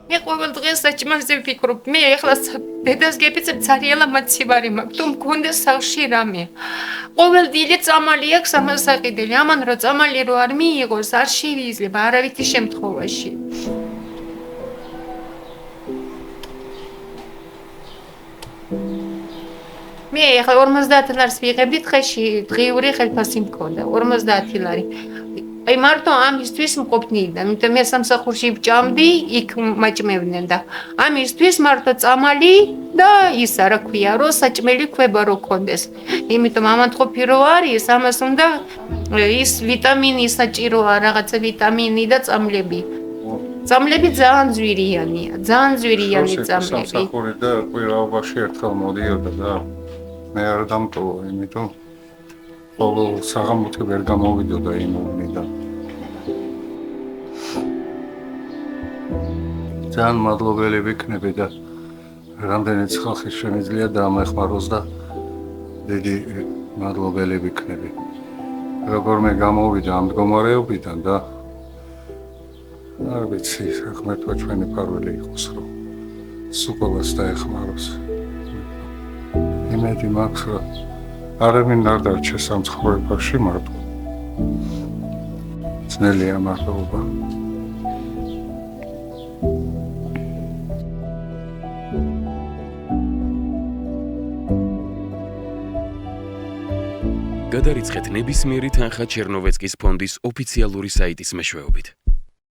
მე ყოველ დღეს საჭმელზე ვფიქრობ. მე ეხლა დედას გეფიცებ ძალიან მაცივარი მაქვს. თუ მქონდეს სახლში რამე. ყოველ დილით წამალი აქვს ამასაყიდელი. ამან რო წამალი რო არ მიიღოს, არ შევიძლება არავითი შემთხვევაში. მე ეხლა 50 ლარს ვიღებდი დღეში, დღიური ხელფასი მქონდა 50 ლარი. აი მარტო ამისთვის მყოფნიიდან, იმიტომ მე სამსახურში ვჭამდი, იქ მაჭმევდნენ და ამისთვის მარტო წამალი და ისა რა ქვია, რო საჭმელი ქვება რო კონდეს. იმიტომ ამანთყოფი რო არის, ამას უნდა ის ვიტამინი საჭიროა, რაღაცა ვიტამინი და წამლები. წამლები ძალიან ძვირიანია, ძალიან ძვირიანი წამლები. სამსახური და კვირაობაში ერთხელ მოდიოდა და მე არ დამტოვა, იმიტომ ხოლო საღამოთი ვერ გამოვიდოდა იმუნიდან. ძალიან მადლობელი ვიქნები და რამდენიც ხალხი შემიძლია დამეხმაროს და დიდი მადლობელი ვიქნები. როგორმე გამოვიდა ამ მდგომარეობიდან და არ ვიცი, ღმერთმა ჩვენი ფარველი იყოს, რომ სულ დაეხმაროს. იმედი მაქვს, რომ არავინ არ დარჩეს ამ ცხოვრებაში მარტო. ძნელია მარტოობა. გადარიცხეთ ნებისმიერი თანხა ჩერნოვეცკის ფონდის ოფიციალური საიტის მეშვეობით.